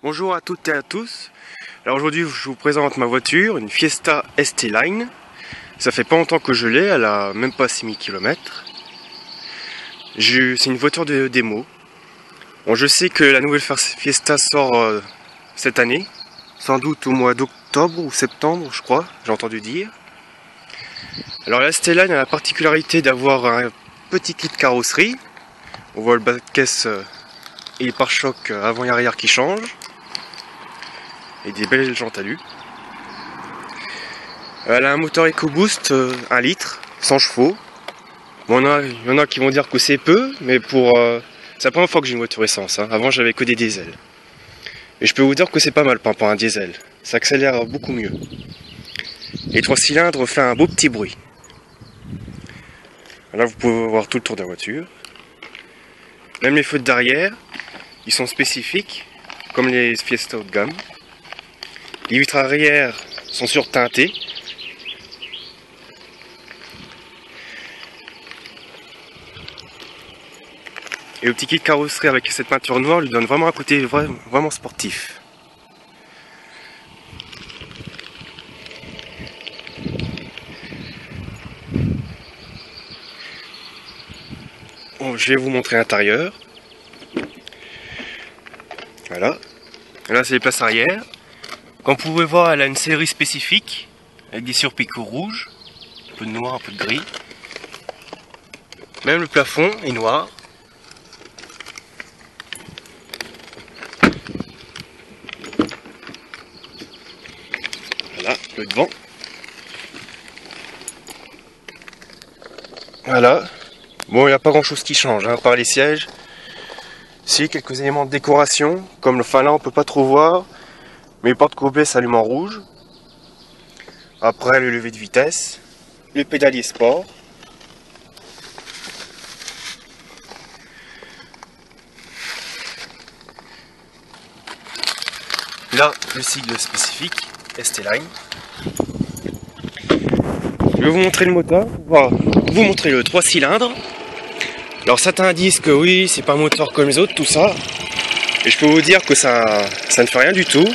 Bonjour à toutes et à tous. Alors aujourd'hui je vous présente ma voiture, une Fiesta ST-Line. Ça fait pas longtemps que je l'ai, elle a même pas 6000 km. C'est une voiture de démo. Bon, je sais que la nouvelle Fiesta sort cette année, sans doute au mois d'octobre ou septembre je crois, j'ai entendu dire. Alors la ST-Line a la particularité d'avoir un petit kit carrosserie. On voit le bas de caisse et les pare-chocs avant et arrière qui changent. Et des belles jantes alu. Elle a un moteur EcoBoost 1 litre, 100 chevaux. Bon, il y en a qui vont dire que c'est peu, mais c'est la première fois que j'ai une voiture essence. Hein. Avant j'avais que des diesels. Et je peux vous dire que c'est pas mal pour un diesel. Ça accélère beaucoup mieux. Et 3 cylindres fait un beau petit bruit. Là vous pouvez voir tout le tour de la voiture. Même les feux d'arrière, ils sont spécifiques, comme les Fiesta haut de gamme. Les vitres arrière sont surteintées. Et le petit kit carrosserie avec cette peinture noire lui donne vraiment un côté vraiment sportif. Bon, je vais vous montrer l'intérieur. Voilà. Là c'est les places arrière. Comme vous pouvez voir, elle a une série spécifique avec des surpicots rouges, un peu de noir, un peu de gris. Même le plafond est noir. Voilà, le devant. Voilà. Bon, il n'y a pas grand chose qui change, hein, par les sièges. Si, quelques éléments de décoration, comme le là on peut pas trop voir. Mais les portes courbées s'allument en rouge. Après le lever de vitesse. Le pédalier sport. Là, le sigle spécifique, ST-Line. Je vais vous montrer le moteur. Voilà. Vous montrer le 3 cylindres. Alors certains disent que oui, c'est pas un moteur comme les autres, tout ça. Et je peux vous dire que ça ne fait rien du tout.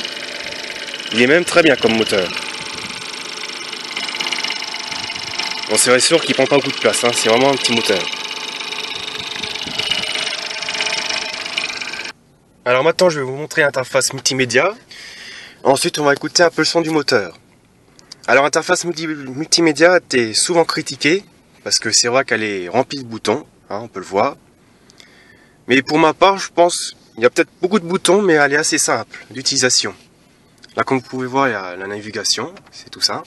Il est même très bien comme moteur. Bon, c'est sûr qu'il prend pas beaucoup de place, hein. C'est vraiment un petit moteur. Alors maintenant je vais vous montrer l'interface multimédia. Ensuite on va écouter un peu le son du moteur. Alors l'interface multimédia était souvent critiquée, parce que c'est vrai qu'elle est remplie de boutons, hein, on peut le voir. Mais pour ma part je pense qu'il y a peut-être beaucoup de boutons, mais elle est assez simple d'utilisation. Là, comme vous pouvez voir, il y a la navigation, c'est tout ça.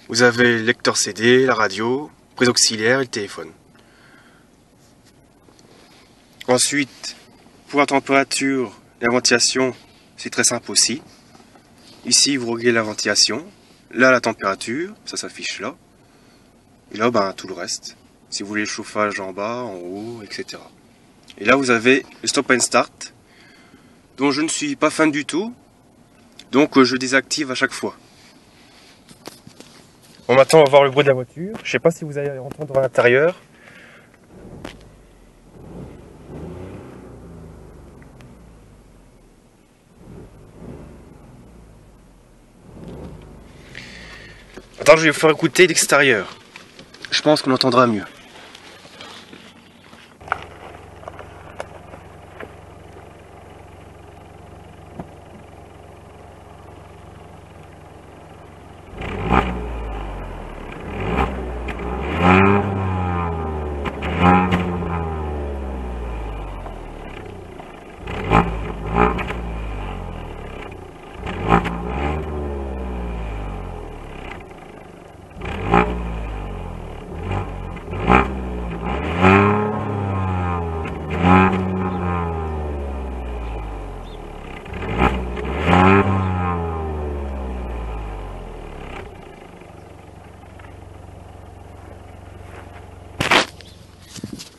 Vous avez le lecteur CD, la radio, prise auxiliaire et le téléphone. Ensuite, pour la température, la ventilation, c'est très simple aussi. Ici, vous réglez la ventilation. Là, la température, ça s'affiche là. Et là, ben, tout le reste. Si vous voulez le chauffage en bas, en haut, etc. Et là, vous avez le stop and start, dont je ne suis pas fan du tout, donc je désactive à chaque fois. Bon, maintenant on va voir le bruit de la voiture. Je sais pas si vous allez entendre à l'intérieur. Attends, je vais vous faire écouter l'extérieur. Je pense qu'on entendra mieux.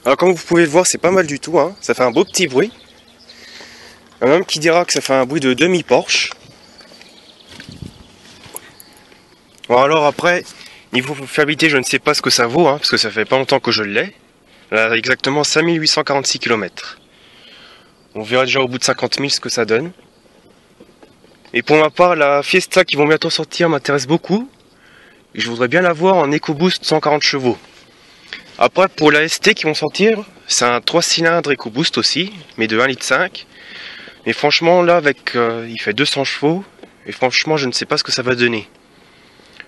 Alors comme vous pouvez le voir, c'est pas mal du tout, hein. Ça fait un beau petit bruit. Il y en a même qui dira que ça fait un bruit de demi-Porsche. Bon alors après, niveau fiabilité, je ne sais pas ce que ça vaut, hein, parce que ça fait pas longtemps que je l'ai. Là, exactement 5846 km. On verra déjà au bout de 50 000 ce que ça donne. Et pour ma part, la Fiesta qui vont bientôt sortir m'intéresse beaucoup. Et je voudrais bien la voir en EcoBoost 140 chevaux. Après, pour la ST qui vont sortir, c'est un 3 cylindres EcoBoost aussi, mais de 1,5 litre. Mais franchement, là, il fait 200 chevaux. Et franchement, je ne sais pas ce que ça va donner.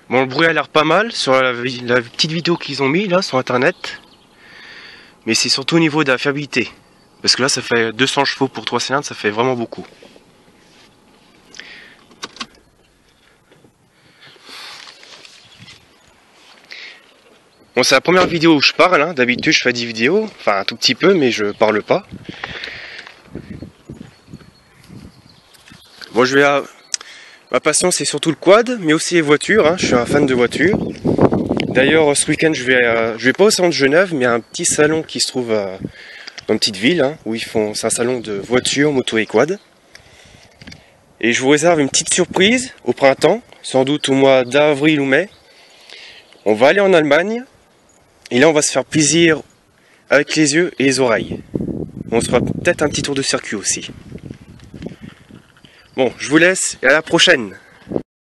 Bon, le bruit a l'air pas mal sur la petite vidéo qu'ils ont mis là sur internet. Mais c'est surtout au niveau de la fiabilité. Parce que là, ça fait 200 chevaux pour 3 cylindres, ça fait vraiment beaucoup. Bon, c'est la première vidéo où je parle, hein. D'habitude je fais 10 vidéos, enfin un tout petit peu, mais je parle pas. Bon, ma passion c'est surtout le quad, mais aussi les voitures, hein. Je suis un fan de voitures. D'ailleurs, ce week-end je vais pas au salon de Genève, mais à un petit salon qui se trouve dans une petite ville, hein, où c'est un salon de voitures, moto et quad. Et je vous réserve une petite surprise au printemps, sans doute au mois d'avril ou mai. On va aller en Allemagne. Et là, on va se faire plaisir avec les yeux et les oreilles. On se fera peut-être un petit tour de circuit aussi. Bon, je vous laisse et à la prochaine.